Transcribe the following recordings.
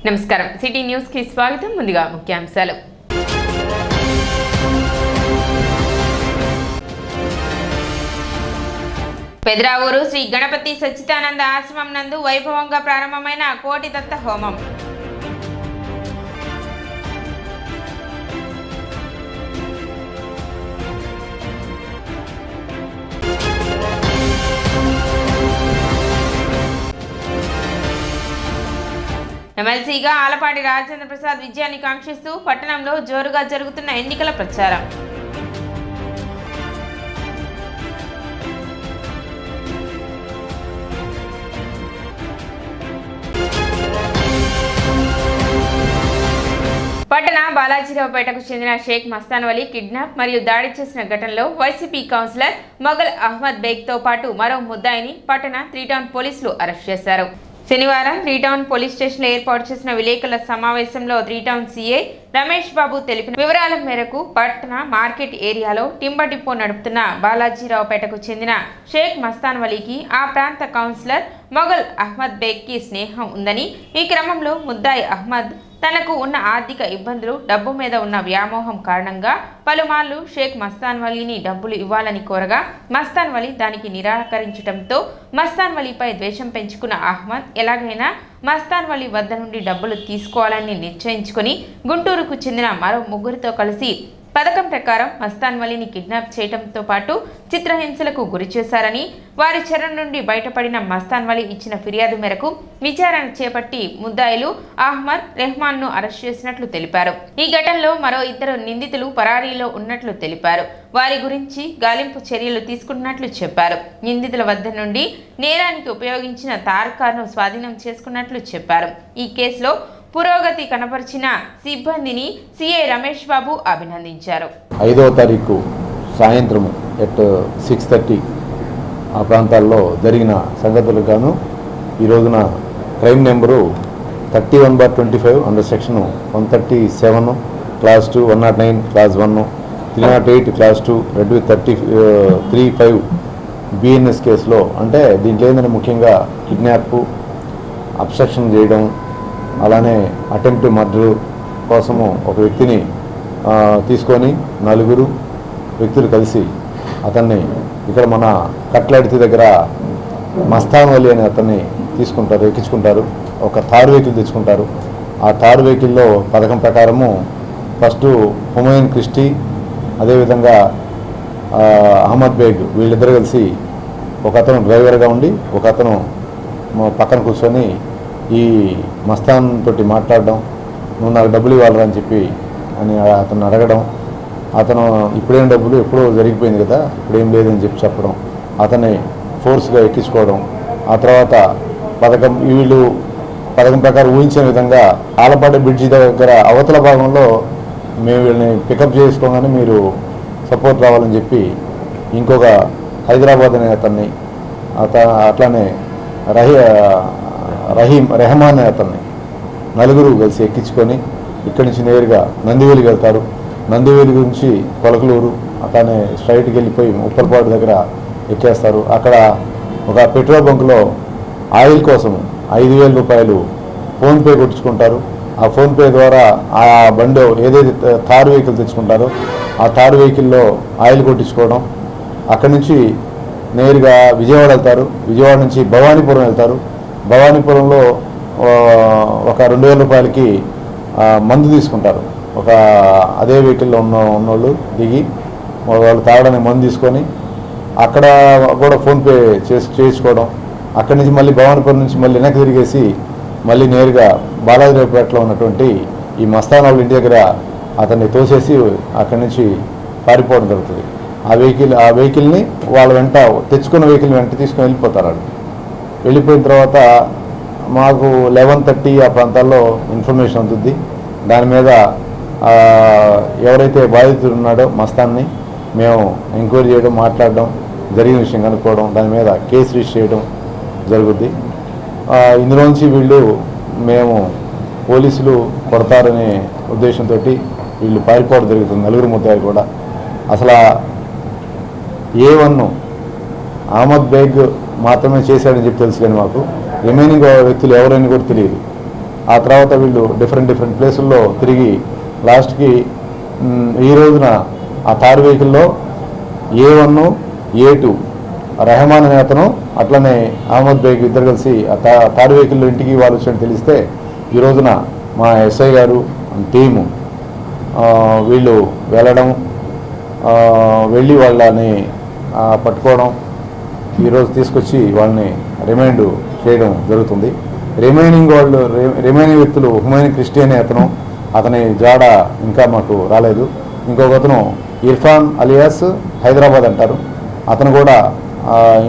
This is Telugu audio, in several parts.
నమస్కారం సిటీ న్యూస్ కి స్వాగతం. ముందుగా ముఖ్యాంశాలు. పెదరావూరు శ్రీ గణపతి సచ్చిదానంద ఆశ్రమం నందు వైభవంగా ప్రారంభమైన కోటి దత్త హోమం. ఎమ్మెల్సీగా ఆలపాటి రాజేంద్ర ప్రసాద్ విజయాన్ని కాంక్షిస్తూ పట్టణంలో జోరుగా జరుగుతున్న ఎన్నికల ప్రచారం. పట్టణ బాలాజీరావుపేటకు చెందిన షేక్ మస్తాన్ వలీ కిడ్నాప్ మరియు దాడి చేసిన ఘటనలో వైసీపీ కౌన్సిలర్ మొఘల్ అహ్మద్ బేగ్తో పాటు మరో ముద్దాయిని పట్టణ 3 టౌన్ పోలీసులు అరెస్ట్ చేశారు. శనివారం 3 టౌన్ పోలీస్ స్టేషన్లో ఏర్పాటు చేసిన విలేకరుల సమావేశంలో 3 టౌన్ సీఐ రమేష్ బాబు తెలిపిన వివరాల మేరకు పట్టణ మార్కెట్ ఏరియాలో టింబర్ డిపో నడుపుతున్న బాలాజీరావుపేటకు చెందిన షేక్ మస్తాన్ వలీకి ఆ ప్రాంత కౌన్సిలర్ మొఘల్ అహ్మద్ బేగ్కి స్నేహం ఉందని, ఈ క్రమంలో ముద్దాయి అహ్మద్ తనకు ఉన్న ఆర్థిక ఇబ్బందులు, డబ్బు మీద ఉన్న వ్యామోహం కారణంగా పలుమార్లు షేక్ మస్తాన్ వలీని డబ్బులు ఇవ్వాలని కోరగా మస్తాన్ వలీ దానికి నిరాకరించడంతో మస్తాన్ వలీపై ద్వేషం పెంచుకున్న అహ్మద్ ఎలాగైనా మస్తాన్ వలీ వద్ద నుండి డబ్బులు తీసుకోవాలని నిశ్చయించుకొని గుంటూరుకు చెందిన మరో 3 కలిసి పథకం ప్రకారం మస్తాన్ వలీని కిడ్నాప్ చేయడంతో పాటు చిత్రహింసలకు గురి చేశారని, వారి చెర నుండి బయటపడిన మస్తాన్ వలీ ఇచ్చిన ఫిర్యాదు మేరకు విచారణ చేపట్టి ముద్దాయిలు అహ్మద్, రెహమాన్ను అరెస్ట్ చేసినట్లు తెలిపారు. ఈ ఘటనలో మరో 2 నిందితులు పరారీలో ఉన్నట్లు తెలిపారు. వారి గురించి గాలింపు చర్యలు తీసుకున్నట్లు చెప్పారు. నిందితుల వద్ద నుండి నేరానికి ఉపయోగించిన తార్ కారును స్వాధీనం చేసుకున్నట్లు చెప్పారు. ఈ కేసులో పురోగతి కనపరిచిన సిబ్బందిని సిఐ రమేష్ బాబు అభినందించారు. 5వ తారీఖు సాయంత్రం ఎట్ 6:30 ఆ ప్రాంతాల్లో జరిగిన సంగతులకు గాను ఈ రోజున crime number 31/25 under section 137 class 2, 109 class 1, 308 class 2, red with 35 BNS కేసులో, అంటే దీంట్లో ఏంటంటే ముఖ్యంగా కిడ్నాప్, అబ్స్ట్రక్షన్ చేయడం, అలానే అటెంప్ట్ మర్డర్ కోసము ఒక వ్యక్తిని తీసుకొని 4 వ్యక్తులు కలిసి అతన్ని ఇక్కడ మన కట్లడితి దగ్గర మస్తాన్ వలీ అనే అతన్ని తీసుకుంటారు, ఎక్కించుకుంటారు. ఒక థార్ వెహికల్ తెచ్చుకుంటారు. ఆ థార్ వెహికల్లో పథకం ప్రకారము ఫస్ట్ హుమాయూన్ క్రిస్టీ, అదేవిధంగా అహ్మద్ బేగ్ వీళ్ళిద్దరు కలిసి ఒక అతను డ్రైవర్గా ఉండి ఒక అతను పక్కన కూర్చొని ఈ మస్తాన్ తోటి మాట్లాడడం, నువ్వు నాకు డబ్బులు ఇవ్వాలని చెప్పి అని అతను అడగడం, అతను ఇప్పుడేం డబ్బులు ఎప్పుడో జరిగిపోయింది కదా, ఇప్పుడేం లేదని చెప్పి చెప్పడం, అతన్ని ఫోర్స్గా ఎక్కించుకోవడం. ఆ తర్వాత వీళ్ళు పథకం ప్రకారం ఊహించిన విధంగా ఆలపాటి బ్రిడ్జి దగ్గర అవతల భాగంలో మేము వీళ్ళని పికప్ చేసుకోగానే మీరు సపోర్ట్ రావాలని చెప్పి ఇంకొక హైదరాబాద్ అనే అతన్ని, అట్లానే రెహమాన్ అనే అతన్ని 4 కలిసి ఎక్కించుకొని ఇక్కడి నుంచి నేరుగా నందివేలికి వెళ్తారు. నందివేలి నుంచి కొలకలూరు, అట్లానే స్ట్రైట్కి వెళ్ళిపోయి ఉప్పలపాడు దగ్గర ఎక్కేస్తారు. అక్కడ ఒక పెట్రోల్ బంకులో ఆయిల్ కోసం 5,000 రూపాయలు ఫోన్పే కొట్టించుకుంటారు. ఆ ఫోన్పే ద్వారా ఆ బండి ఏదైతే థార్ వెహికల్ తెచ్చుకుంటారో ఆ థార్ వెహికల్లో ఆయిల్ కొట్టించుకోవడం. అక్కడి నుంచి నేరుగా విజయవాడ వెళ్తారు. విజయవాడ నుంచి భవానీపురం వెళ్తారు. భవానీపురంలో ఒక 2,000 రూపాయలకి మందు తీసుకుంటారు. ఒక అదే వెహికల్లో ఉన్నోళ్ళు దిగి వాళ్ళు తాగడానికి మందు తీసుకొని అక్కడ కూడా ఫోన్పే చేసుకోవడం. అక్కడి నుంచి మళ్ళీ భవానీపురం నుంచి మళ్ళీ వెనక్కి తిరిగేసి మళ్ళీ నేరుగా బాలాజీరావుపేటలో ఉన్నటువంటి ఈ మస్తాన్ వాళ్ళ ఇంటి దగ్గర అతన్ని తోసేసి అక్కడి నుంచి పారిపోవడం జరుగుతుంది. ఆ వెహికల్ని వాళ్ళ వెంట తెచ్చుకున్న వెహికల్ వెంట తీసుకొని వెళ్ళిపోతారు. వాళ్ళు వెళ్ళిపోయిన తర్వాత మాకు 11:30 ఆ ప్రాంతాల్లో ఇన్ఫర్మేషన్ అందుద్ది. దాని మీద ఎవరైతే బాధితుడు ఉన్నాడో మస్తాన్ని మేము ఎంక్వైరీ చేయడం, మాట్లాడడం, జరిగిన విషయం కనుక్కోవడం, దాని మీద కేసు రిజిస్టర్ చేయడం జరుగుద్ది. ఇందులోంచి మేము పోలీసులు కొడతారనే ఉద్దేశంతో వీళ్ళు పారిపోవడం జరుగుతుంది. 4 ముద్దాయిలు కూడా. అసలు A1 అహ్మద్ బేగ్ మాత్రమే చేశాడని చెప్పి తెలుసు, కానీ మాకు రిమైనింగ్ వ్యక్తులు ఎవరైనా కూడా తెలియదు. ఆ తర్వాత వీళ్ళు డిఫరెంట్ ప్లేసుల్లో తిరిగి లాస్ట్కి ఈ రోజున ఆ తారు వెహికల్లో A1 A2 రెహమాన్ అనే అతను అట్లనే అహ్మద్ బేగ్ ఇద్దరు కలిసి ఆ తారు వెహికల్లో ఇంటికి వాళ్ళు వచ్చినట్టు తెలిస్తే ఈ రోజున మా ఎస్ఐ గారు టీము వీళ్ళు వెళ్ళి వాళ్ళని పట్టుకోవడం ఈరోజు తీసుకొచ్చి వాళ్ళని రిమైండ్ చేయడం జరుగుతుంది. రిమైనింగ్ వ్యక్తులు హుమైన్ క్రిస్టియన్ అతని జాడ ఇంకా మాకు రాలేదు. ఇంకొక అతను ఇర్ఫాన్ అలియాస్ హైదరాబాద్ అంటారు, అతను కూడా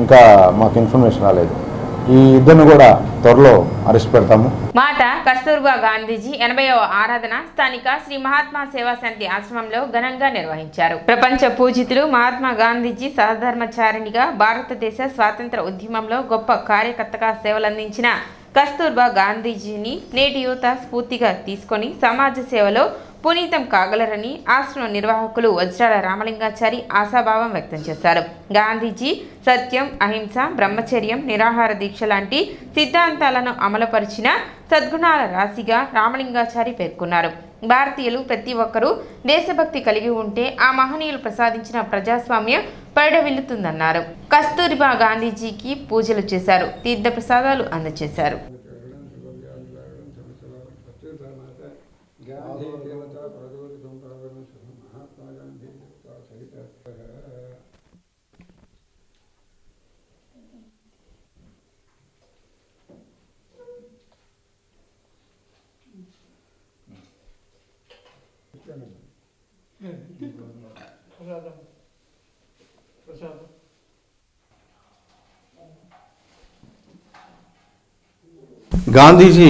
ఇంకా మాకు ఇన్ఫర్మేషన్ రాలేదు. ఈ ఇద్దరిని కూడా త్వరలో అరెస్ట్ పెడతాము. మాత కస్తూర్బా గాంధీజీ 80వ ఆరాధన స్థానిక శ్రీ మహాత్మా సేవా సమితి ఆశ్రమంలో ఘనంగా నిర్వహించారు. ప్రపంచ పూజితులు మహాత్మా గాంధీజీ సహధర్మచారిణిగా భారతదేశ స్వాతంత్ర ఉద్యమంలో గొప్ప కార్యకర్తగా సేవలందించిన కస్తూర్బా గాంధీజీని నేటి యువత స్ఫూర్తిగా తీసుకొని సమాజ సేవలో పునీతం కాగలరని ఆశ్రమ నిర్వాహకులు వజ్రాల రామలింగాచారి ఆశాభావం వ్యక్తం చేశారు. గాంధీజీ సత్యం, అహింస, బ్రహ్మచర్యం, నిరాహార దీక్ష లాంటి సిద్ధాంతాలను అమలుపరిచిన సద్గుణాల రాశిగా రామలింగాచారి పేర్కొన్నారు. భారతీయులు ప్రతి ఒక్కరూ దేశభక్తి కలిగి ఉంటే ఆ మహనీయులు ప్రసాదించిన ప్రజాస్వామ్యం పరిడవిల్లుతుందన్నారు. కస్తూరిబా గాంధీజీకి పూజలు చేశారు, తీర్థ ప్రసాదాలు అందజేశారు. గాంధీజీ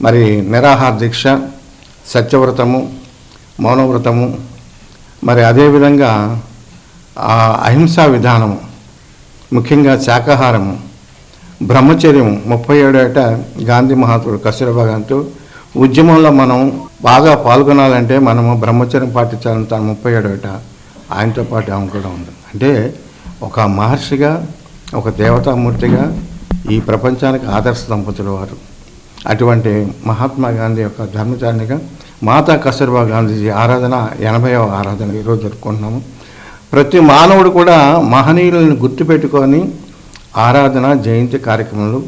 మరి నిరాహార దీక్ష, సత్యవ్రతము, మౌనవ్రతము, మరి అదేవిధంగా అహింసా విధానము, ముఖ్యంగా శాకాహారము, బ్రహ్మచర్యము 37 ఏట గాంధీ మహాత్ముడు కస్తూర్బా గాంధీ ఉద్యమంలో మనం బాగా పాల్గొనాలంటే మనము బ్రహ్మచర్యం పాటించాలని తను 37 ఏట ఆయనతో పాటు ఆమె కూడా ఉంది. అంటే ఒక మహర్షిగా, ఒక దేవతామూర్తిగా ఈ ప్రపంచానికి ఆదర్శ దంపతులు వారు. అటువంటి మహాత్మా గాంధీ యొక్క ధర్మచారిణిగా మాతా కస్తూర్బా గాంధీజీ ఆరాధన 80వ ఆరాధన ఈరోజు జరుపుకుంటున్నాము. ప్రతి మానవుడు కూడా మహనీయులను గుర్తుపెట్టుకొని ఆరాధన, జయంతి కార్యక్రమాలు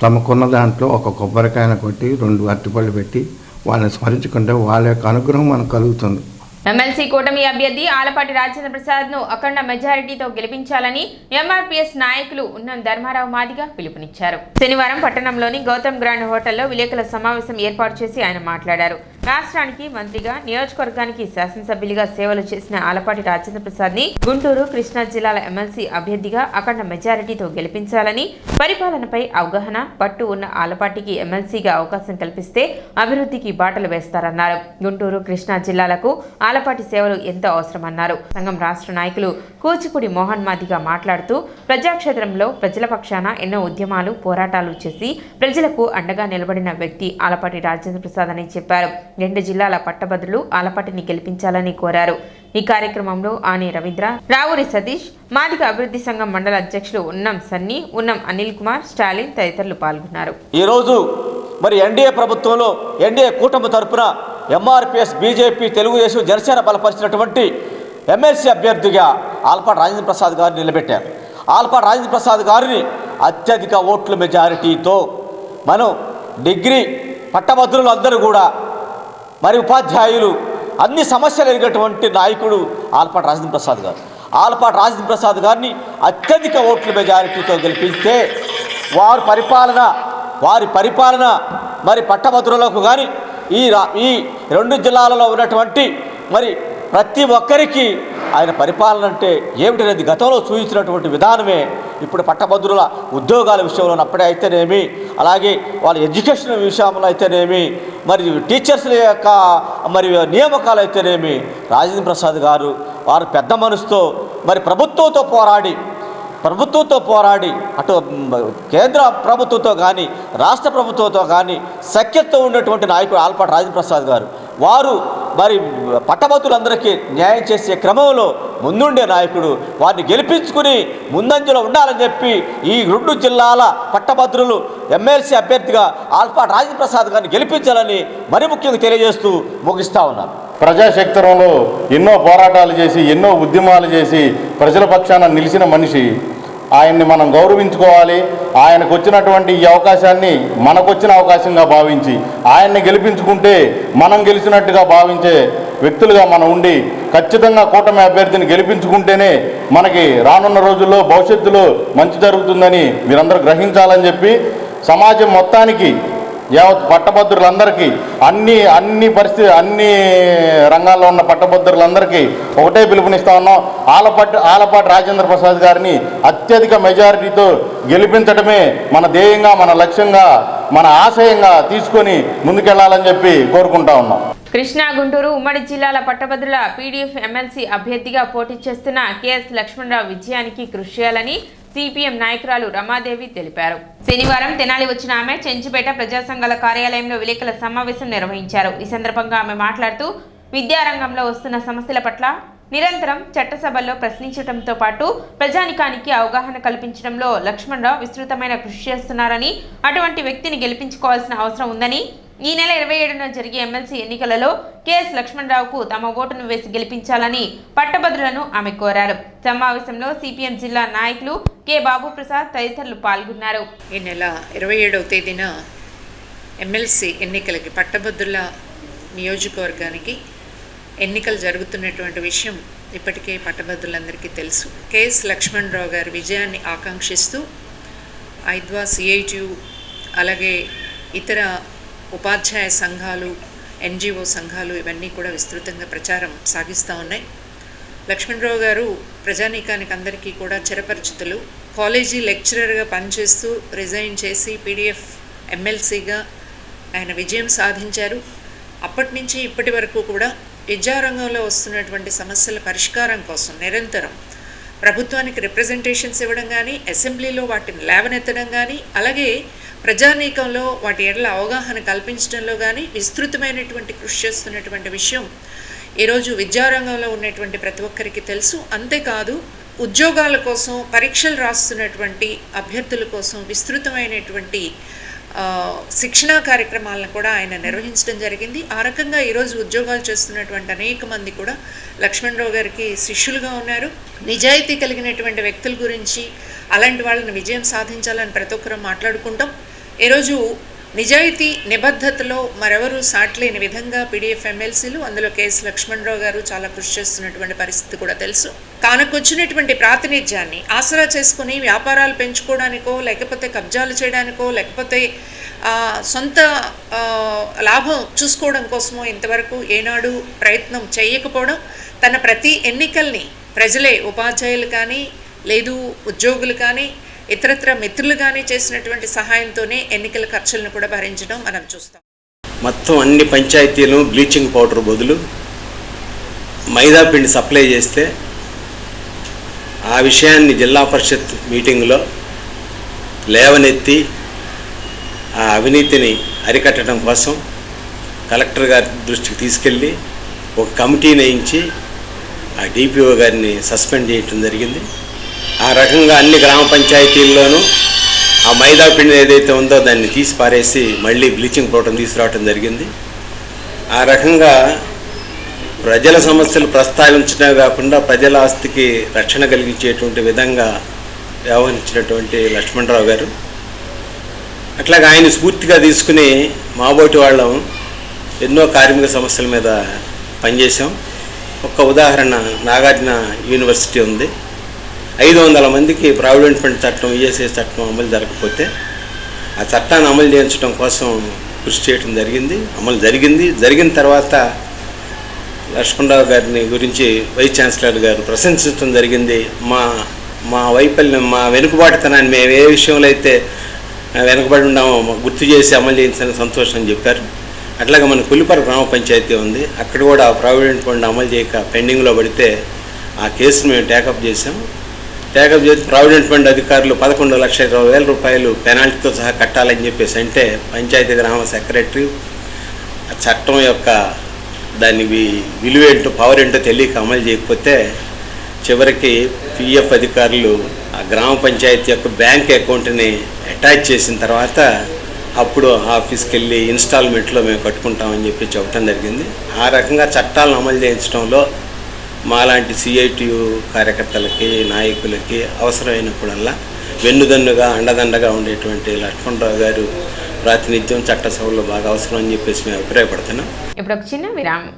తమకున్న దాంట్లో ఒక కొబ్బరికాయను కొట్టి 2 అరటిపళ్ళు పెట్టి వాళ్ళని స్మరించుకుంటే వాళ్ళ యొక్క అనుగ్రహం మనకు కలుగుతుంది. ఎమ్మెల్సీ కూటమి అభ్యర్థి ఆలపాటి రాజేంద్ర ప్రసాద్ ను అఖండ మెజారిటీతో గెలిపించాలని ఎంఆర్పీఎస్ నాయకులు ఉన్నం ధర్మారావు మాదిగ పిలుపునిచ్చారు. శనివారం పట్టణంలోని గౌతమ్ గ్రాండ్ హోటల్లో విలేకరుల సమావేశం ఏర్పాటు చేసి ఆయన మాట్లాడారు. రాష్ట్రానికి మంత్రిగా, నియోజకవర్గానికి శాసనసభ్యులుగా సేవలు చేసిన ఆలపాటి రాజేంద్ర ప్రసాద్ ని గుంటూరు, కృష్ణా జిల్లాల ఎమ్మెల్సీ అభ్యర్థిగా అఖండ మెజారిటీతో గెలిపించాలని, పరిపాలనపై అవగాహన, పట్టు ఉన్న ఆలపాటికి ఎమ్మెల్సీగా అవకాశం కల్పిస్తే అభివృద్ధికి బాటలు వేస్తారన్నారు. గుంటూరు, కృష్ణా జిల్లాలకు ఆలపాటి సేవలు ఎంతో అవసరమన్నారు. సంఘం రాష్ట్ర నాయకులు కూచిపూడి మోహన్ మాదిగ మాట్లాడుతూ ప్రజాక్షేత్రంలో ప్రజల పక్షాన ఎన్నో ఉద్యమాలు, పోరాటాలు చేసి ప్రజలకు అండగా నిలబడిన వ్యక్తి ఆలపాటి రాజేంద్ర ప్రసాద్ అని చెప్పారు. 2 జిల్లాల పట్టభద్రులు ఆలపాటిని గెలిపించాలని కోరారు. ఈ కార్యక్రమంలో ఆని రవీంద్ర, రావురి సతీష్, మాదిగ అభివృద్ధి సంఘం మండల అధ్యక్షులు ఉన్నం సన్నీ, ఉన్నం అనిల్ కుమార్, స్టాలిన్ తదితరులు పాల్గొన్నారు. ఈరోజు మరి ఎన్డీఏ ప్రభుత్వంలో ఎన్డీఏ కూటమి తరపున ఎంఆర్పీఎస్, బీజేపీ, తెలుగుదేశం, జనసేన బలపరిచినటువంటి ఎమ్మెల్సీ అభ్యర్థిగా ఆలపాటి రాజేంద్ర ప్రసాద్ గారిని నిలబెట్టారు. ఆలపాటి రాజేంద్ర ప్రసాద్ గారిని అత్యధిక ఓట్ల మెజారిటీతో మనం డిగ్రీ పట్టభద్రులు అందరూ కూడా మరి ఉపాధ్యాయులు అన్ని సమస్యలు ఎరిగినటువంటి నాయకుడు ఆలపాటి రాజేంద్ర ప్రసాద్ గారు. ఆలపాటి రాజేంద్ర ప్రసాద్ గారిని అత్యధిక ఓట్ల మెజారిటీతో గెలిపిస్తే వారి పరిపాలన మరి పట్టభద్రులకు కానీ ఈ 2 జిల్లాలలో ఉన్నటువంటి మరి ప్రతి ఒక్కరికి ఆయన పరిపాలన అంటే ఏమిటనేది గతంలో చూపించినటువంటి విధానమే ఇప్పుడు పట్టభద్రుల ఉద్యోగాల విషయంలో అప్పుడే అయితేనేమి, అలాగే వాళ్ళ ఎడ్యుకేషన్ విషయంలో అయితేనేమి, మరి టీచర్స్ల యొక్క మరి నియామకాలు అయితేనేమి, రాజేంద్ర ప్రసాద్ గారు వారు పెద్ద మనసుతో మరి ప్రభుత్వంతో పోరాడి అటు కేంద్ర ప్రభుత్వంతో కానీ రాష్ట్ర ప్రభుత్వంతో కానీ సఖ్యతతో ఉన్నటువంటి నాయకుడు ఆలపాటి రాజేంద్ర ప్రసాద్ గారు. వారు మరి పట్టభద్రులందరికీ న్యాయం చేసే క్రమంలో ముందుండే నాయకుడు, వారిని గెలిపించుకుని ముందంజలో ఉండాలని చెప్పి ఈ 2 జిల్లాల పట్టభద్రులు ఎమ్మెల్సీ అభ్యర్థిగా ఆల్పాటి రాజేంద్ర ప్రసాద్ గారిని గెలిపించాలని మరి ముఖ్యంగా తెలియజేస్తూ ముగిస్తూ ఉన్నారు. ప్రజాక్షేత్రంలో ఎన్నో పోరాటాలు చేసి ఎన్నో ఉద్యమాలు చేసి ప్రజల పక్షాన నిలిచిన మనిషి. ఆయన్ని మనం గౌరవించుకోవాలి. ఆయనకు వచ్చినటువంటి ఈ అవకాశాన్ని మనకొచ్చిన అవకాశంగా భావించి ఆయన్ని గెలిపించుకుంటే మనం గెలిచినట్టుగా భావించే వ్యక్తులుగా మనం ఉండి ఖచ్చితంగా కూటమి అభ్యర్థిని గెలిపించుకుంటేనే మనకి రానున్న రోజుల్లో భవిష్యత్తులో మంచి జరుగుతుందని మీరందరూ గ్రహించాలని చెప్పి సమాజం మొత్తానికి యావత్ పట్టభద్రులందరికీ అన్ని రంగాల్లో ఉన్న పట్టభద్రులందరికీ ఒకటే పిలుపునిస్తా ఉన్నాం. ఆలపాటి రాజేంద్ర ప్రసాద్ గారిని అత్యధిక మెజారిటీతో గెలిపించడమే మన ధ్యేయంగా, మన లక్ష్యంగా, మన ఆశయంగా తీసుకొని ముందుకెళ్లాలని చెప్పి కోరుకుంటా ఉన్నాం. కృష్ణా, గుంటూరు ఉమ్మడి జిల్లాల పట్టభద్రుల పీడీఎఫ్ ఎమ్మెల్సీ అభ్యర్థిగా పోటీ చేస్తున్న కేఎస్ లక్ష్మణరావు విజయానికి కృషి చేయాలని సిపిఎం నాయకురాలు రమాదేవి తెలిపారు. శనివారం తెనాలి వచ్చిన ఆమె చెంచుపేట ప్రజా సంఘాల కార్యాలయంలో విలేకరుల సమావేశం నిర్వహించారు. ఈ సందర్భంగా ఆమె మాట్లాడుతూ విద్యారంగంలో వస్తున్న సమస్యల పట్ల నిరంతరం చట్టసభల్లో ప్రశ్నించడంతో పాటు ప్రజానికానికి అవగాహన కల్పించడంలో లక్ష్మణరావు విస్తృతమైన కృషి చేస్తున్నారని, అటువంటి వ్యక్తిని గెలిపించుకోవాల్సిన అవసరం ఉందని, ఈ నెల 27న జరిగే ఎమ్మెల్సీ ఎన్నికలలో కేఎస్ లక్ష్మణరావుకు తమ ఓటును వేసి గెలిపించాలని పట్టభద్రులను ఆమె కోరారు. సమావేశంలో సిపిఎం జిల్లా నాయకులు కె బాబు ప్రసాద్ తదితరులు పాల్గొన్నారు. ఈ నెల 27వ తేదీన ఎమ్మెల్సీ ఎన్నికలకి పట్టభద్రుల నియోజకవర్గానికి ఎన్నికలు జరుగుతున్నటువంటి విషయం ఇప్పటికే పట్టభద్రులందరికీ తెలుసు. కేఎస్ లక్ష్మణరావు గారి విజయాన్ని ఆకాంక్షిస్తూ ఐద్వా, సిఐటియు, అలాగే ఇతర ఉపాధ్యాయ సంఘాలు, ఎన్జిఓ సంఘాలు ఇవన్నీ కూడా విస్తృతంగా ప్రచారం సాగిస్తూ ఉన్నాయి. లక్ష్మణరావు గారు ప్రజానీకానికి అందరికీ కూడా చిరపరిచితులు. కాలేజీ లెక్చరర్గా పనిచేస్తూ రిజైన్ చేసి పీడీఎఫ్ ఎమ్మెల్సీగా ఆయన విజయం సాధించారు. అప్పటి నుంచి ఇప్పటి వరకు కూడా విద్యారంగంలో వస్తున్నటువంటి సమస్యల పరిష్కారం కోసం నిరంతరం ప్రభుత్వానికి రిప్రజెంటేషన్స్ ఇవ్వడం కానీ, అసెంబ్లీలో వాటిని లేవనెత్తడం కానీ, అలాగే ప్రజానీకంలో వాటి ఎడల అవగాహన కల్పించడంలో కానీ విస్తృతమైనటువంటి కృషి చేస్తున్నటువంటి విషయం ఈరోజు విద్యారంగంలో ఉన్నటువంటి ప్రతి ఒక్కరికి తెలుసు. అంతేకాదు ఉద్యోగాల కోసం పరీక్షలు రాస్తున్నటువంటి అభ్యర్థుల కోసం విస్తృతమైనటువంటి శిక్షణా కార్యక్రమాలను కూడా ఆయన నిర్వహించడం జరిగింది. ఆ రకంగా ఈరోజు ఉద్యోగాలు చేస్తున్నటువంటి అనేక మంది కూడా లక్ష్మణరావు గారికి శిష్యులుగా ఉన్నారు. నిజాయితీ కలిగినటువంటి వ్యక్తుల గురించి, అలాంటి వాళ్ళని విజయం సాధించాలని ప్రతి ఒక్కరూ మాట్లాడుకుంటాం. ఈరోజు నిజాయితీ నిబద్ధతలో మరెవరూ సాట్లేని విధంగా పీడీఎఫ్ ఎమ్మెల్సీలు, అందులో కేఎస్ లక్ష్మణరావు గారు చాలా కృషి చేస్తున్నటువంటి పరిస్థితి కూడా తెలుసు. తనకొచ్చినటువంటి ప్రాతినిధ్యాన్ని ఆసరా చేసుకుని వ్యాపారాలు పెంచుకోవడానికో, లేకపోతే కబ్జాలు చేయడానికో, లేకపోతే సొంత లాభం చూసుకోవడం కోసమో ఇంతవరకు ఏనాడు ప్రయత్నం చేయకపోవడం, తన ప్రతి ఎన్నికల్ని ప్రజలే, ఉపాధ్యాయులు కానీ, లేదు ఉద్యోగులు కానీ, ఇతరత్ర మిత్రులు కానీ చేసినటువంటి సహాయంతోనే ఎన్నికల ఖర్చులను కూడా భరించడం మనం చూస్తాం. మొత్తం అన్ని పంచాయతీలు బ్లీచింగ్ పౌడర్ బదులు మైదా పిండి సప్లై చేస్తే ఆ విషయాన్ని జిల్లా పరిషత్ మీటింగ్లో లేవనెత్తి ఆ అవినీతిని అరికట్టడం కోసం కలెక్టర్ గారి దృష్టికి తీసుకెళ్ళి ఒక కమిటీని వేయించి ఆ డిపిఓ గారిని సస్పెండ్ చేయటం జరిగింది. ఆ రకంగా అన్ని గ్రామ పంచాయతీల్లోనూ ఆ మైదా పిండి ఏదైతే ఉందో దాన్ని తీసి పారేసి మళ్ళీ బ్లీచింగ్ పౌడర్ తీసుకురావటం జరిగింది. ఆ రకంగా ప్రజల సమస్యలు ప్రస్తావించడమే కాకుండా ప్రజల ఆస్తికి రక్షణ కలిగించేటువంటి విధంగా వ్యవహరించినటువంటి లక్ష్మణరావు గారు. అట్లాగే ఆయన స్ఫూర్తిగా తీసుకుని మాబోటి వాళ్ళం ఎన్నో కార్మిక సమస్యల మీద పనిచేసాం. ఒక్క ఉదాహరణ, నాగార్జున యూనివర్సిటీ ఉంది. 500 మందికి ప్రావిడెంట్ ఫండ్ చట్టం, ఈఎస్ఐ చట్టం అమలు జరగకపోతే ఆ చట్టాన్ని అమలు చేయించడం కోసం కృషి చేయడం జరిగింది. అమలు జరిగిన తర్వాత లక్ష్మణరావు గారిని గురించి వైస్ ఛాన్సలర్ గారు ప్రశంసించడం జరిగింది. మా వైఫల్యం, మా వెనుకబాటుతనాన్ని మేము ఏ విషయంలో అయితే వెనుకబడి ఉన్నామో గుర్తు చేసి అమలు చేయించిన సంతోషం చెప్పారు. అట్లాగే మన కులిపర గ్రామ పంచాయతీ ఉంది, అక్కడ కూడా ప్రావిడెంట్ ఫండ్ అమలు చేయక పెండింగ్లో పడితే ఆ కేసును మేము టేకప్ చేసి ప్రావిడెంట్ ఫండ్ అధికారులు 11,20,000 రూపాయలు పెనాల్టీతో సహా కట్టాలని చెప్పేసి అంటే పంచాయతీ గ్రామ సెక్రటరీ చట్టం యొక్క దాని విలువ ఏంటో పవర్ ఏంటో తెలియక అమలు చేయకపోతే చివరికి పిఎఫ్ అధికారులు ఆ గ్రామ పంచాయతీ యొక్క బ్యాంక్ అకౌంట్ని అటాచ్ చేసిన తర్వాత అప్పుడు ఆఫీస్కి వెళ్ళి ఇన్స్టాల్మెంట్లో మేము కట్టుకుంటామని చెప్పి చెప్పడం జరిగింది. ఆ రకంగా చట్టాలను అమలు చేయించడంలో మాలాంటి సిఐటియు కార్యకర్తలకి నాయకులకి అవసరమైనప్పుడల్లా వెన్నుదన్నుగా అండదండగా ఉండేటువంటి లక్ష్మణరావు గారు ప్రాతినిధ్యం చట్టసభలో బాగా అవసరం అని చెప్పేసి మేము అభిప్రాయపడుతున్నాం. ఇప్పుడు ఒక చిన్న విరామం.